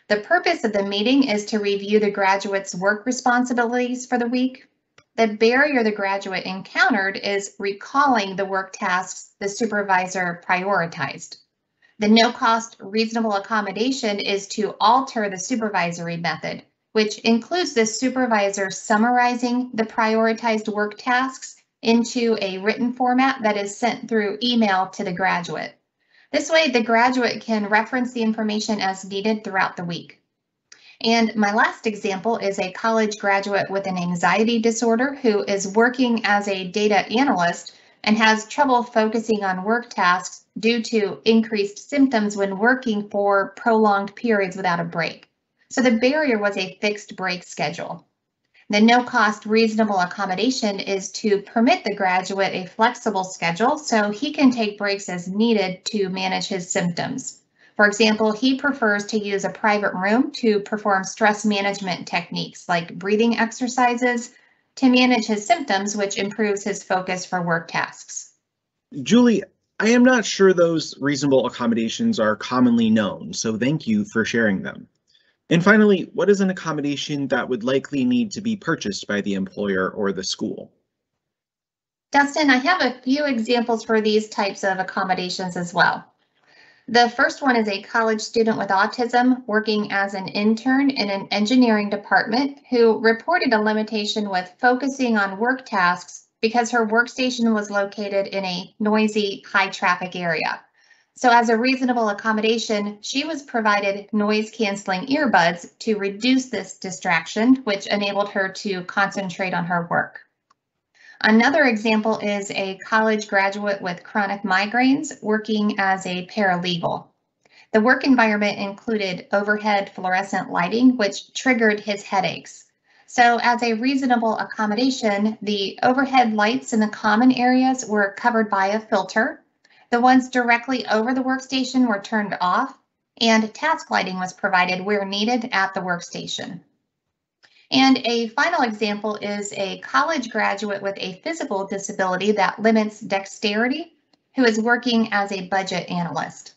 [SPEAKER 1] The purpose of the meeting is to review the graduate's work responsibilities for the week. The barrier the graduate encountered is recalling the work tasks the supervisor prioritized. The no-cost reasonable accommodation is to alter the supervisory method, which includes the supervisor summarizing the prioritized work tasks into a written format that is sent through email to the graduate. This way, the graduate can reference the information as needed throughout the week. And my last example is a college graduate with an anxiety disorder who is working as a data analyst and has trouble focusing on work tasks due to increased symptoms when working for prolonged periods without a break. So the barrier was a fixed break schedule. The no-cost reasonable accommodation is to permit the graduate a flexible schedule so he can take breaks as needed to manage his symptoms. For example, he prefers to use a private room to perform stress management techniques like breathing exercises to manage his symptoms, which improves his focus for work tasks.
[SPEAKER 2] Julie, I am not sure those reasonable accommodations are commonly known, so thank you for sharing them. And finally, what is an accommodation that would likely need to be purchased by the employer or the school?
[SPEAKER 1] Dustin, I have a few examples for these types of accommodations as well. The first one is a college student with autism working as an intern in an engineering department who reported a limitation with focusing on work tasks because her workstation was located in a noisy, high traffic area. So as a reasonable accommodation, she was provided noise-canceling earbuds to reduce this distraction, which enabled her to concentrate on her work. Another example is a college graduate with chronic migraines working as a paralegal. The work environment included overhead fluorescent lighting, which triggered his headaches. So as a reasonable accommodation, the overhead lights in the common areas were covered by a filter. The ones directly over the workstation were turned off, and task lighting was provided where needed at the workstation. And a final example is a college graduate with a physical disability that limits dexterity, who is working as a budget analyst.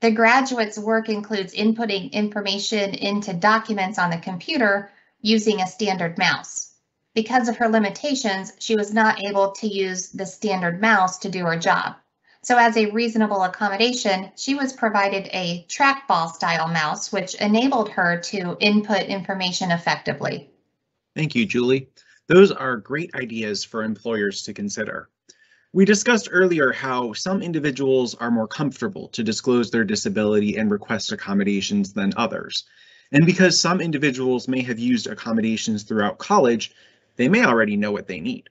[SPEAKER 1] The graduate's work includes inputting information into documents on the computer using a standard mouse. Because of her limitations, she was not able to use the standard mouse to do her job. So as a reasonable accommodation, she was provided a trackball style mouse, which enabled her to input information effectively.
[SPEAKER 2] Thank you, Julie. Those are great ideas for employers to consider. We discussed earlier how some individuals are more comfortable to disclose their disability and request accommodations than others. And because some individuals may have used accommodations throughout college, they may already know what they need.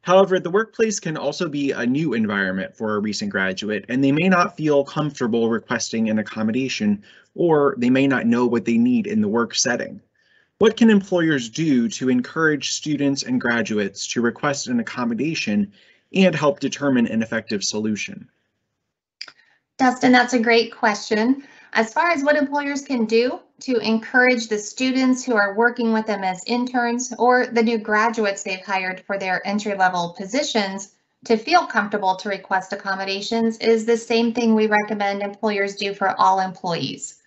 [SPEAKER 2] However, the workplace can also be a new environment for a recent graduate, and they may not feel comfortable requesting an accommodation, or they may not know what they need in the work setting. What can employers do to encourage students and graduates to request an accommodation and help determine an effective solution?
[SPEAKER 1] Dustin, that's a great question. As far as what employers can do to encourage the students who are working with them as interns or the new graduates they've hired for their entry-level positions to feel comfortable to request accommodations is the same thing we recommend employers do for all employees.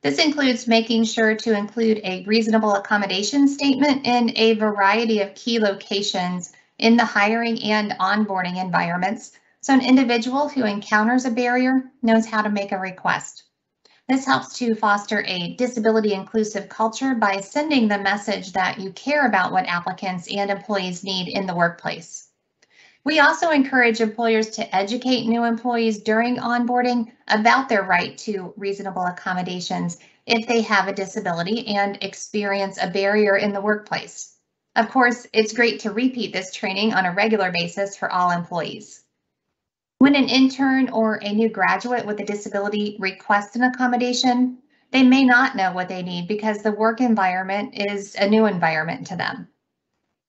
[SPEAKER 1] This includes making sure to include a reasonable accommodation statement in a variety of key locations in the hiring and onboarding environments, so an individual who encounters a barrier knows how to make a request. This helps to foster a disability inclusive culture by sending the message that you care about what applicants and employees need in the workplace. We also encourage employers to educate new employees during onboarding about their right to reasonable accommodations if they have a disability and experience a barrier in the workplace. Of course, it's great to repeat this training on a regular basis for all employees. When an intern or a new graduate with a disability requests an accommodation, they may not know what they need because the work environment is a new environment to them.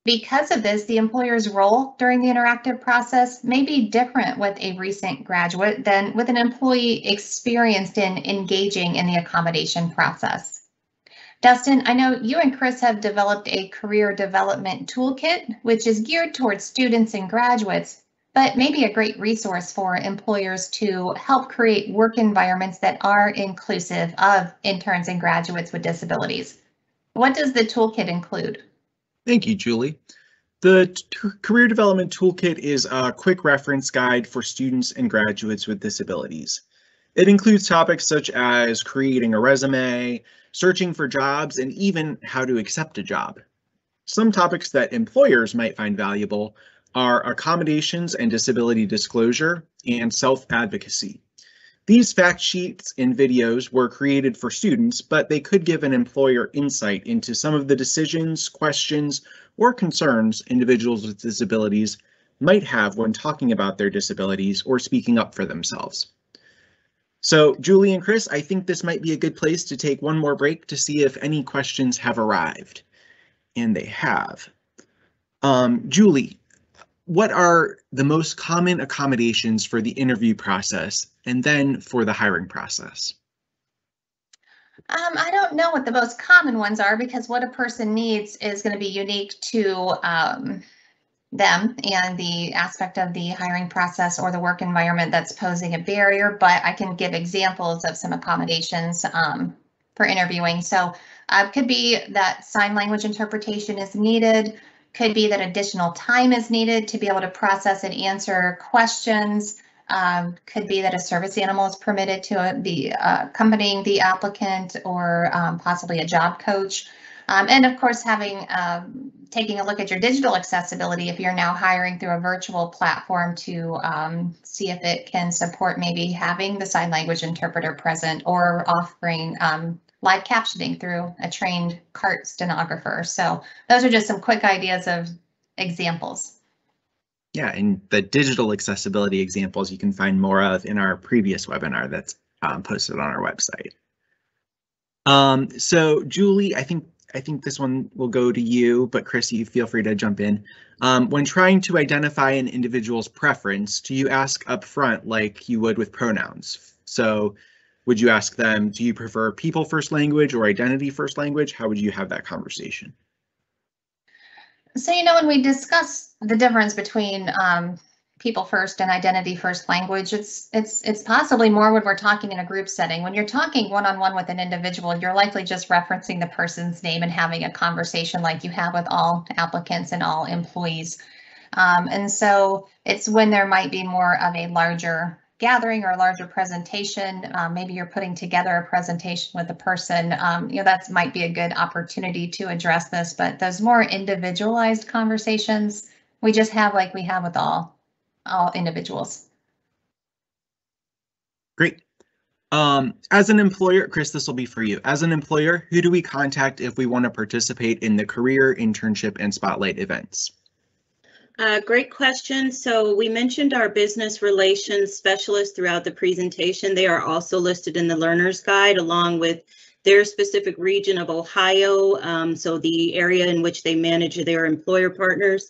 [SPEAKER 1] Because of this, the employer's role during the interactive process may be different with a recent graduate than with an employee experienced in engaging in the accommodation process. Dustin, I know you and Chris have developed a career development toolkit, which is geared towards students and graduates, but maybe a great resource for employers to help create work environments that are inclusive of interns and graduates with disabilities. What does the toolkit include?
[SPEAKER 2] Thank you, Julie. The Career Development Toolkit is a quick reference guide for students and graduates with disabilities. It includes topics such as creating a resume, searching for jobs, and even how to accept a job. Some topics that employers might find valuable are accommodations and disability disclosure and self-advocacy. These fact sheets and videos were created for students, but they could give an employer insight into some of the decisions, questions, or concerns individuals with disabilities might have when talking about their disabilities or speaking up for themselves. So, Julie and Chris, I think this might be a good place to take one more break to see if any questions have arrived. And they have. Julie, what are the most common accommodations for the interview process and then for the hiring process?
[SPEAKER 1] I don't know what the most common ones are because what a person needs is going to be unique to them and the aspect of the hiring process or the work environment that's posing a barrier, but I can give examples of some accommodations for interviewing. So it could be that sign language interpretation is needed, could be that additional time is needed to be able to process and answer questions, could be that a service animal is permitted to be accompanying the applicant or possibly a job coach. And of course, taking a look at your digital accessibility if you're now hiring through a virtual platform to see if it can support maybe having the sign language interpreter present or offering live captioning through a trained CART stenographer. So those are just some quick ideas of examples.
[SPEAKER 2] Yeah, and the digital accessibility examples you can find more of in our previous webinar that's posted on our website. So Julie, I think this one will go to you, but Chris, you feel free to jump in. When trying to identify an individual's preference, do you ask up front like you would with pronouns? So would you ask them, do you prefer people first language or identity first language? How would you have that conversation?
[SPEAKER 1] So, when we discuss the difference between people first and identity first language, it's possibly more when we're talking in a group setting. When you're talking one-on-one with an individual, you're likely just referencing the person's name and having a conversation like you have with all applicants and all employees. And so it's when there might be more of a larger gathering or a larger presentation, maybe you're putting together a presentation with a person, that might be a good opportunity to address this, but those more individualized conversations we just have like we have with all individuals.
[SPEAKER 2] Great. As an employer, Chris, this will be for you. As an employer, who do we contact if we want to participate in the career, internship, and spotlight events?
[SPEAKER 3] Great question. So we mentioned our business relations specialists throughout the presentation. They are also listed in the learner's guide along with their specific region of Ohio, so the area in which they manage their employer partners.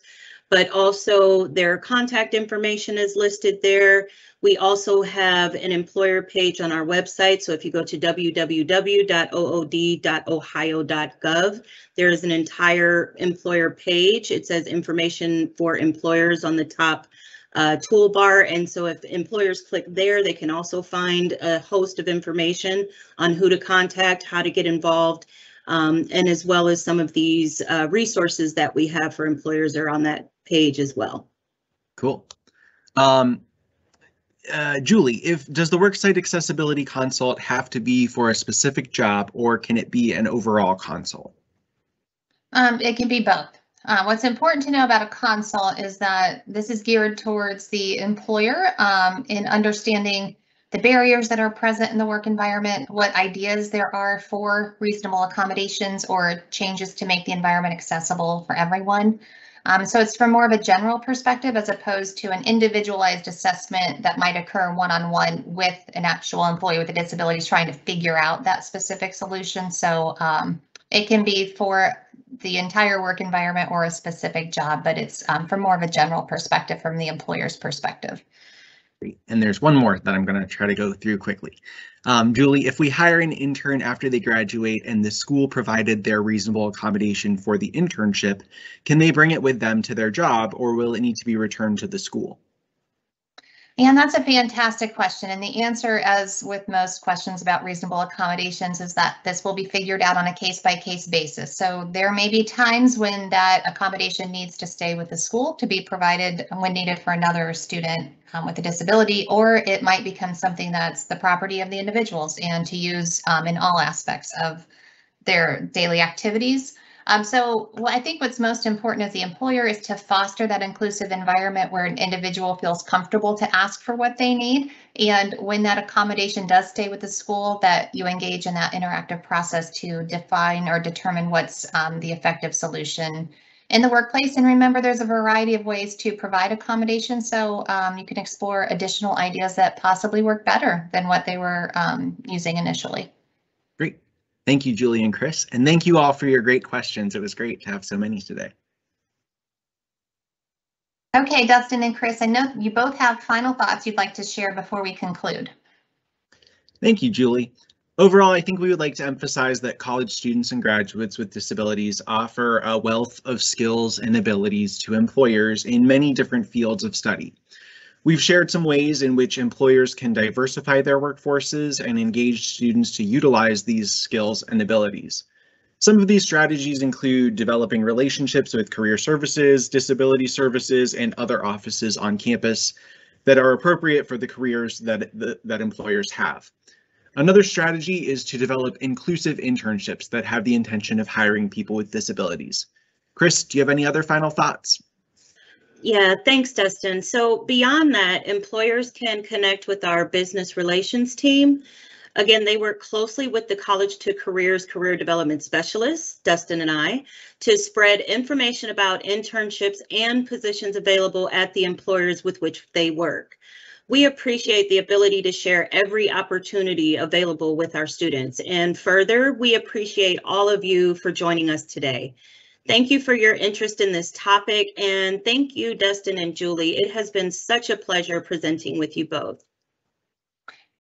[SPEAKER 3] but also their contact information is listed there. We also have an employer page on our website. So if you go to www.ood.ohio.gov, there is an entire employer page. It says information for employers on the top toolbar. And so if employers click there, they can also find a host of information on who to contact, how to get involved, and as well as some of these resources that we have for employers are on that page as well.
[SPEAKER 2] Cool. Julie, does the worksite accessibility consult have to be for a specific job, or can it be an overall consult?
[SPEAKER 1] It can be both. What's important to know about a consult is that this is geared towards the employer in understanding the barriers that are present in the work environment, what ideas there are for reasonable accommodations or changes to make the environment accessible for everyone. So it's from more of a general perspective as opposed to an individualized assessment that might occur one-on-one with an actual employee with a disability trying to figure out that specific solution. So it can be for the entire work environment or a specific job, but it's from more of a general perspective from the employer's perspective.
[SPEAKER 2] And there's one more that I'm going to try to go through quickly. Julie, if we hire an intern after they graduate and the school provided their reasonable accommodation for the internship, can they bring it with them to their job, or will it need to be returned to the school?
[SPEAKER 1] And that's a fantastic question. And the answer, as with most questions about reasonable accommodations, is that this will be figured out on a case-by-case basis. So there may be times when that accommodation needs to stay with the school to be provided when needed for another student with a disability, or it might become something that's the property of the individuals and to use in all aspects of their daily activities. So I think what's most important as the employer is to foster that inclusive environment where an individual feels comfortable to ask for what they need. And when that accommodation does stay with the school, that you engage in that interactive process to define or determine what's the effective solution in the workplace. And remember, there's a variety of ways to provide accommodation. So you can explore additional ideas that possibly work better than what they were using initially.
[SPEAKER 2] Great. Thank you, Julie and Chris, and thank you all for your great questions. It was great to have so many today.
[SPEAKER 1] Okay, Dustin and Chris, I know you both have final thoughts you'd like to share before we conclude.
[SPEAKER 2] Thank you, Julie. Overall, I think we would like to emphasize that college students and graduates with disabilities offer a wealth of skills and abilities to employers in many different fields of study. We've shared some ways in which employers can diversify their workforces and engage students to utilize these skills and abilities. Some of these strategies include developing relationships with career services, disability services, and other offices on campus that are appropriate for the careers that employers have. Another strategy is to develop inclusive internships that have the intention of hiring people with disabilities. Chris, do you have any other final thoughts?
[SPEAKER 3] Yeah, thanks, Dustin. So beyond that, employers can connect with our business relations team. Again, they work closely with the College to Careers career development specialists, Dustin and I, to spread information about internships and positions available at the employers with which they work. We appreciate the ability to share every opportunity available with our students. And further, we appreciate all of you for joining us today. Thank you for your interest in this topic, and thank you, Dustin and Julie. It has been such a pleasure presenting with you both.